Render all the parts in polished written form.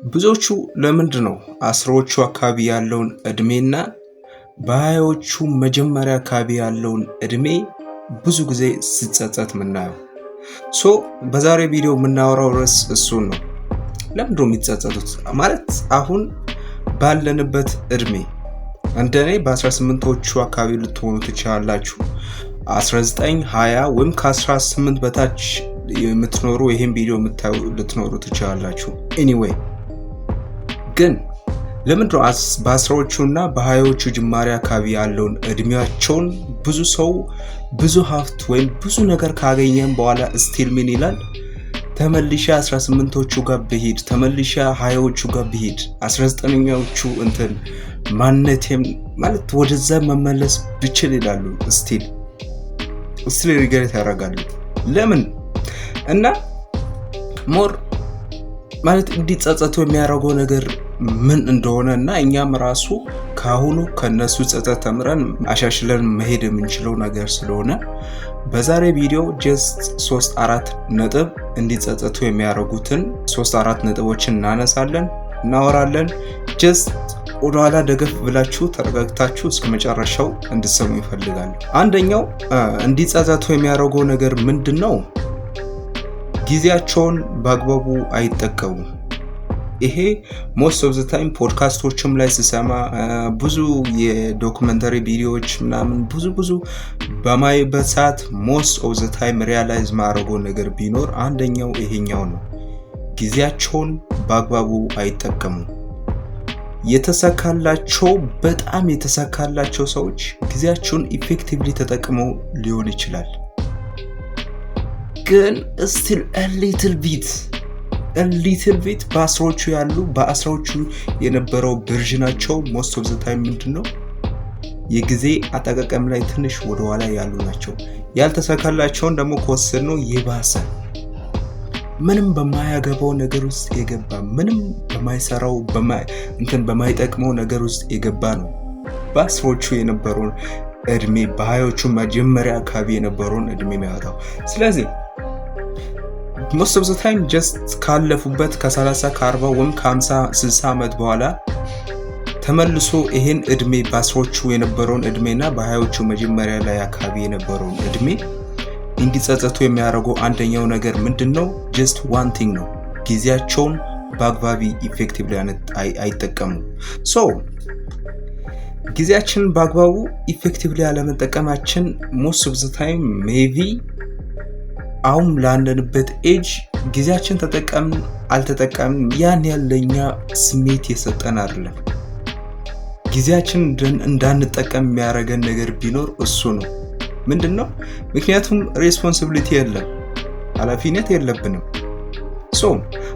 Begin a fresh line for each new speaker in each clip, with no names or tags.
ብዙዎቹ ለምንድነው አስሮቹ አካባቢ ያለውን እድሜና በሃያዎቹ መጀመሪያ አካባቢ ያለውን እድሜ ብዙ ጊዜ ሲጸጸት ምናየው? በዛሬ ቪዲዮ የምናወራው ርዕስ እሱን ነው። ለምንድነው የሚጸጸቱት? ማለት አሁን ባለንበት እድሜ እንደኔ በ18ዎቹ አካባቢ ልትሆኑ ትችላላችሁ። 19፣ 20 ወይም ከ18 በታች የምትኖሩ ይሄን ቪዲዮ የምታዩ ልትኖሩ ትችላላችሁ። ኤኒዌይ ግን ለምንድነው በአስራዎቹና በሃያዎቹ ጅማሬ አካባቢ ያለውን እድሜያቸውን ብዙ ሰው ብዙ ሀብት ወይም ብዙ ነገር ካገኘን በኋላ ስቲል ምን ይላል? ተመልሼ 18ዎቹ ጋር ብሄድ፣ ተመልሼ 20ዎቹ ጋር ብሄድ፣ 19ኛዎቹ እንትን ማንነቴም ማለት ወደዛ መመለስ ብችል ይላሉ። ስቲል ሪግሬት ያደርጋሉ። ለምን? እና ሞር ማለት እንዲጸጸቱ የሚያደርገው ነገር ምን እንደሆነ እና እኛም ራሱ ካሁኑ ከነሱ ጸጸት ተምረን አሻሽለን መሄድ የምንችለው ነገር ስለሆነ በዛሬ ቪዲዮ ጀስት 3-4 ነጥብ እንዲጸጸቱ የሚያደርጉትን 3-4 ነጥቦችን እናነሳለን፣ እናወራለን። ጀስት ወደኋላ ደገፍ ብላችሁ ተረጋግታችሁ እስከ መጨረሻው እንድትሰሙ ይፈልጋሉ። አንደኛው እንዲጸጸቱ የሚያደርገው ነገር ምንድነው? ጊዜያቸውን በአግባቡ አይጠቀሙም። ይሄ ሞስት ኦፍ ዘ ታይም ፖድካስቶችም ላይ ስሰማ ብዙ የዶክመንተሪ ቪዲዮዎች ምናምን ብዙ በማይበት ሰዓት ሞስት ኦፍ ዘ ታይም ሪያላይዝ ማድረገው ነገር ቢኖር አንደኛው ይሄኛው ነው። ጊዜያቸውን በአግባቡ አይጠቀሙም። በጣም የተሳካላቸው ሰዎች ጊዜያቸውን ኢፌክቲቭሊ ተጠቅመው ሊሆን ይችላል። ግን still a little bit በአስራዎቹ ያሉ በአስራዎቹ የነበረው ቨርዥናቸው most of the time ምንድነው የጊዜ አጠቃቀም ላይ ትንሽ ወደኋላ ያሉ ናቸው። ያልተሳካላቸውን ደግሞ ከወሰድነው የባሰ ምንም በማያገባው ነገር ውስጥ የገባ ምንም በማይሰራው በማይጠቅመው ነገር ውስጥ የገባ ነው በአስራዎቹ የነበረውን እድሜ በሃያዎቹ መጀመሪያ አካባቢ የነበረውን እድሜ የሚያወጣው። ስለዚህ most of the time just ካለፉበት ከ30 ከ40 ወይም ከ50 60 ዓመት በኋላ ተመልሶ ይሄን እድሜ በአስራዎቹ የነበረውን እድሜና በሃያዎቹ መጀመሪያ ላይ አካባቢ የነበረውን እድሜ እንዲጸጸቱ የሚያደርገው አንደኛው ነገር ምንድነው? just one thing ነው። ጊዜያቸውን በአግባቢ ኢፌክቲቭሊ አይጠቀሙም። ጊዜያችንን በአግባቡ ኢፌክቲቭሊ ያለመጠቀማችን most of the time maybe አሁን ላንደንበት ኤጅ ጊዜያችን ተጠቀምን አልተጠቀምን ያን ያለኛ ስሜት የሰጠን አይደለም። ጊዜያችን እንዳንጠቀም የሚያደርገን ነገር ቢኖር እሱ ነው። ምንድነው? ምክንያቱም ሬስፖንሲቢሊቲ የለም፣ ኃላፊነት የለብንም።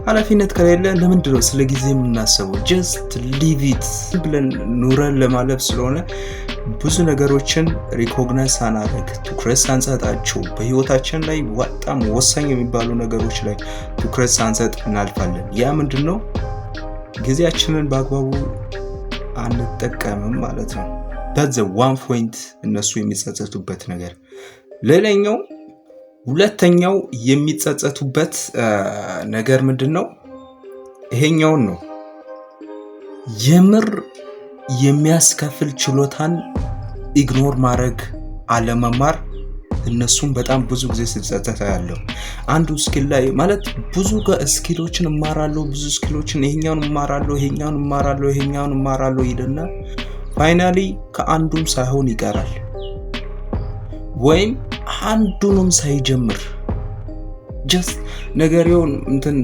ኃላፊነት ከሌለ ለምንድነው ስለ ጊዜ የምናስበው? just leave it ብለን ኑረን ለማለፍ ስለሆነ ብዙ ነገሮችን ሪኮግናይዝ ሳናደርግ ትኩረት ሳንሰጣቸው በህይወታችን ላይ በጣም ወሳኝ የሚባሉ ነገሮች ላይ ትኩረት ሳንሰጥ እናልፋለን። ያ ምንድነው? ጊዜያችንን በአግባቡ አንጠቀምም ማለት ነው። that's the one point እነሱ የሚጸጸቱበት ነገር። ሌላኛው ሁለተኛው የሚጸጸቱበት ነገር ምንድነው? ይሄኛውን ነው። የምር የሚያስከፍል ችሎታን ኢግኖር ማድረግ አለመማር። እነሱም በጣም ብዙ ጊዜ ሲጸጸታ ያለው አንዱ ስኪል ላይ ማለት ብዙ ስኪሎችን እማራለሁ፣ ብዙ ስኪሎችን ይሄኛውን እማራለሁ ይልና ፋይናሊ ከአንዱም ሳይሆን ይቀራል፣ ወይም አንዱንም ሳይጀምር just ነገሪውን እንትን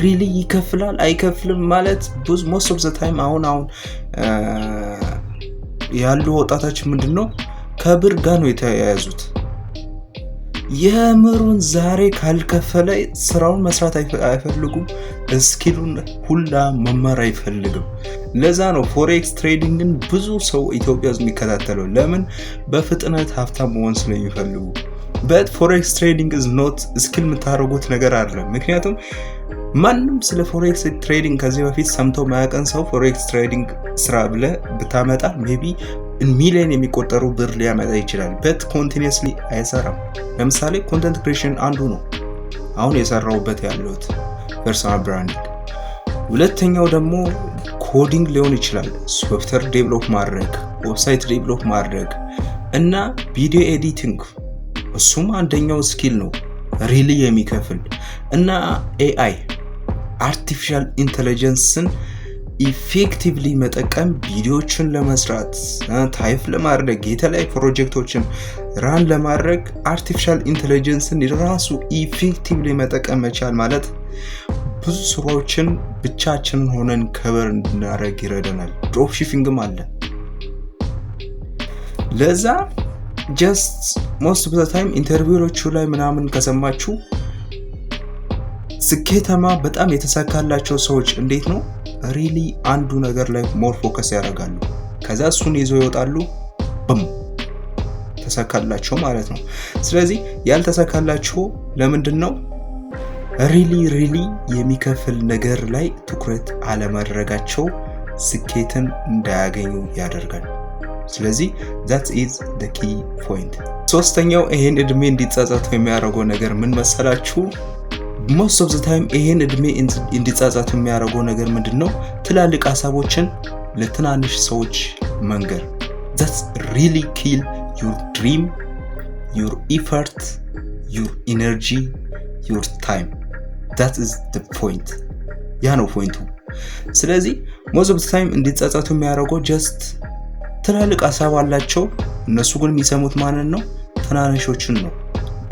ሪሊ ይከፍላል አይከፍልም ማለት ብዙ most of the time አሁን ያሉ ወጣቶች ምንድነው ከብር ጋር ነው የተያያዙት። የምሩን ዛሬ ካልከፈለ ስራውን መስራት አይፈልጉም፣ ስኪሉን ሁላ መማር አይፈልግም። ለዛ ነው ፎሬክስ ትሬዲንግን ብዙ ሰው ኢትዮጵያ ውስጥ የሚከታተለው። ለምን? በፍጥነት ሀብታም መሆን ስለሚፈልጉ። but forex trading is not ስኪል የምታደርጉት ነገር አይደለም። ምክንያቱም ማንም ስለ ፎሬክስ ትሬዲንግ ከዚህ በፊት ሰምቶ ማያውቀን ሰው ፎሬክስ ትሬዲንግ ስራ ብለህ ብታመጣ ሜቢ ሚሊዮን የሚቆጠሩ ብር ሊያመጣ ይችላል፣ but continuously አይሰራም። ለምሳሌ ኮንተንት ክሪኤሽን አንዱ ነው አሁን የሰራውበት ያለሁት ፐርሰናል ብራንዲንግ ሁለተኛው ደግሞ ኮዲንግ ሊሆን ይችላል። ሶፍትዌር ዴቨሎፕ ማድረግ፣ ዌብሳይት ዴቨሎፕ ማድረግ እና ቪዲዮ ኤዲቲንግ እሱም አንደኛው ስኪል ነው ሪሊ የሚከፍል እና ኤአይ አርቲፊሻል ኢንተለጀንስን ኢፌክቲቭሊ መጠቀም ቪዲዮዎችን ለመስራት ታይፕ ለማድረግ የተለያዩ ፕሮጀክቶችን ራን ለማድረግ አርቲፊሻል ኢንተለጀንስን ራሱ ኢፌክቲቭሊ መጠቀም መቻል ማለት ብዙ ስራዎችን ብቻችንን ሆነን ከበር እንድናደርግ ይረዳናል። ድሮፕ ሺፒንግም አለ። ለዛ ጀስት ሞስት ኦፍ ዘ ታይም ኢንተርቪውዎቹ ላይ ምናምን ከሰማችሁ ስኬታማ በጣም የተሳካላቸው ሰዎች እንዴት ነው ሪሊ አንዱ ነገር ላይ ሞር ፎከስ ያደርጋሉ። ከዛ እሱን ይዘው ይወጣሉ። በም ተሳካላቸው ማለት ነው። ስለዚህ ያልተሳካላቸው ለምንድን ነው ሪሊ የሚከፍል ነገር ላይ ትኩረት አለማድረጋቸው ስኬትን እንዳያገኙ ያደርጋል። ስለዚህ that is the key point። ሶስተኛው ይሄን እድሜ እንዲጻጻቱ የሚያደርገው ነገር ምን መሰላችሁ? most of the time ይሄን እድሜ እንዲጻጻቱ የሚያደርገው ነገር ምንድነው? ትላልቅ ሐሳቦችን ለትናንሽ ሰዎች መንገር። that's really kill your dream, your effort, your energy, your time. that is the point። ያ ነው ፖይንቱ። ስለዚህ most of the time እንዲጻጻቱ የሚያደርገው just ትላልቅ ሐሳብ አላቸው፣ እነሱ ግን የሚሰሙት ማንን ነው? ትናንሾችን ነው።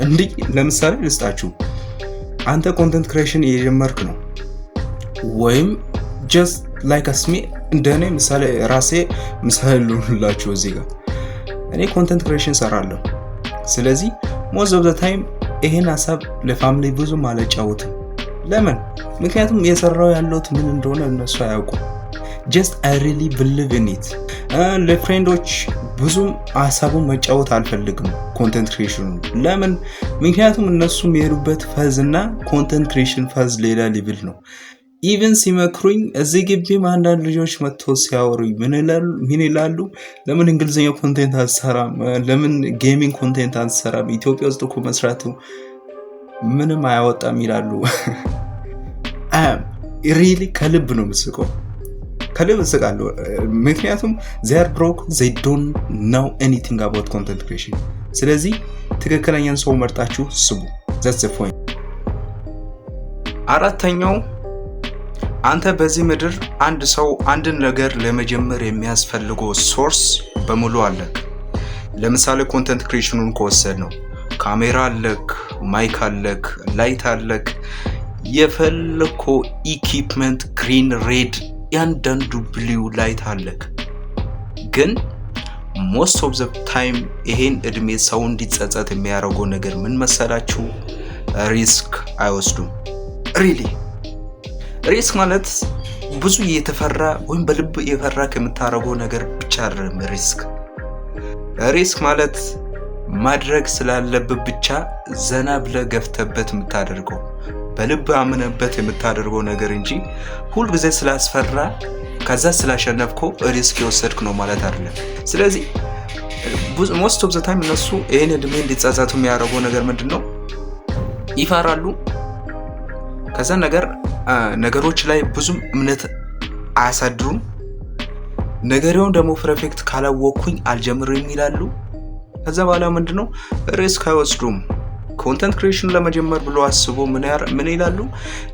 እንዲህ ለምሳሌ ልስጣችሁ። አንተ ኮንተንት ክሬሽን እየጀመርክ ነው ወይም just like us me እንደኔ ምሳሌ ራሴ ምሳሌ ልሁንላችሁ እዚህ ጋር እኔ ኮንተንት ክሬሽን ሰራለሁ። ስለዚህ most of the time ይሄን ሐሳብ ለፋሚሊ ብዙ አልጫወትም። ለምን? ምክንያቱም የሰራው ያለውት ምን እንደሆነ እነሱ አያውቁም። just I really believe in it። ለፍሬንዶች ብዙም ሐሳቡን መጫወት አልፈልግም ኮንተንት ክሬሽኑ። ለምን? ምክንያቱም እነሱ የሚሄዱበት ፈዝ እና ኮንተንት ክሬሽን ፈዝ ሌላ ሌቭል ነው። ኢቭን ሲመክሩኝ እዚህ ግቢም አንዳንድ ልጆች መጥተው ሲያወሩኝ ምን ይላሉ? ለምን እንግሊዝኛ ኮንቴንት አትሰራም? ለምን ጌሚንግ ኮንቴንት አትሰራም? ኢትዮጵያ ውስጥ እኮ መስራቱ ምንም አያወጣም ይላሉ። ሪሊ ከልብ ነው የምስቀው፣ ከልብ እስቃለሁ። ምክንያቱም they are broke, they don't know anything about content creation። ስለዚህ ትክክለኛን ሰው መርጣችሁ ስቡ። that's the point። አራተኛው አንተ በዚህ ምድር አንድ ሰው አንድን ነገር ለመጀመር የሚያስፈልገው ሶርስ በሙሉ አለክ። ለምሳሌ ኮንተንት ክሬሽኑን ከወሰድ ነው ካሜራ አለክ፣ ማይክ አለክ፣ ላይት አለክ፣ የፈለኮ ኢኩዊፕመንት ግሪን ሬድ ያንዳንዱ ብሉ ላይት አለክ። ግን most of the time ይሄን እድሜ ሰው እንዲጸጸት የሚያደርገው ነገር ምን መሰላችሁ? ሪስክ አይወስዱም። ሪሊ ሪስክ ማለት ብዙ የተፈራ ወይም በልብ የፈራ ከምታረገው ነገር ብቻ አይደለም። ሪስክ ማለት ማድረግ ስላለበት ብቻ ዘና ብለ ገፍተበት የምታደርገው በልብ አምነበት የምታደርገው ነገር እንጂ ሁሉ ጊዜ ስላስፈራ ከዛ ስላሸነፍከው ሪስክ የወሰድክ ነው ማለት አይደለም። ስለዚህ most of the time እነሱ ይሄን እድሜ እንዲጻጻቱ የሚያደርገው ነገር ምንድነው? ይፈራሉ። ከዛ ነገሮች ላይ ብዙም እምነት አያሳድሩም። ነገሩን ደግሞ ፐርፌክት ካላወቅኩኝ አልጀምርም ይላሉ። ከዛ በኋላ ምንድነው ሪስክ አይወስዱም። ኮንተንት ክሬሽን ለመጀመር ብሎ አስቦ ምን ይላሉ?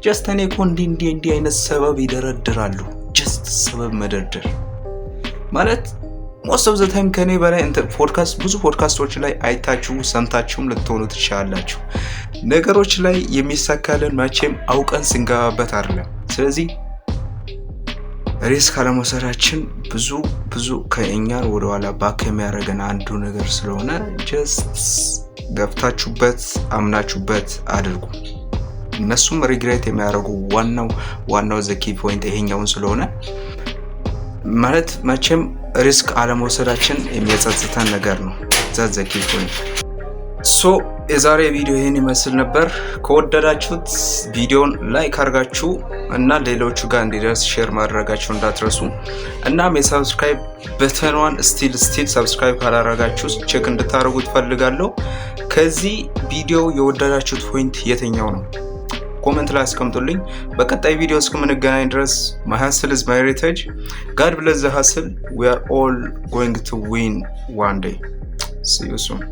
ጀስት እኔ እኮ እንዲህ አይነት ሰበብ ይደረድራሉ። ጀስት ሰበብ መደርደር ማለት most of the time ከኔ በላይ ብዙ ፖድካስቶች ላይ አይታችሁ ሰምታችሁም ልትሆኑ ትችላላችሁ። ነገሮች ላይ የሚሳካልን መቼም አውቀን ስንገባበት አይደለም። ስለዚህ ሪስክ አለመውሰዳችን ብዙ ከእኛን ወደ ኋላ ባክ የሚያደርገን አንዱ ነገር ስለሆነ ጀስት ገብታችሁበት አምናችሁበት አድርጉ። እነሱም ሪግሬት የሚያደርጉ ዋናው ዘኪ ፖይንት ይሄኛውን ስለሆነ ማለት መቼም ሪስክ አለመውሰዳችን የሚያጸጽተን ነገር ነው። ዛት ዘኪ ፖይንት። ሶ የዛሬ ቪዲዮ ይሄን ይመስል ነበር። ከወደዳችሁት ቪዲዮን ላይክ አድርጋችሁ እና ሌሎቹ ጋር እንዲደርስ ሼር ማድረጋችሁ እንዳትረሱ። እናም የሰብስክራይብ በተኗን ስቲል ሰብስክራይብ ካላደረጋችሁ ቼክ እንድታደርጉ ፈልጋለሁ። ከዚህ ቪዲዮ የወደዳችሁት ፖይንት የትኛው ነው? ኮመንት ላይ አስቀምጡልኝ። በቀጣይ ቪዲዮ እስከምንገናኝ ድረስ my hustle is my heritage. God bless the hustle. We are all going to win one day. See you soon.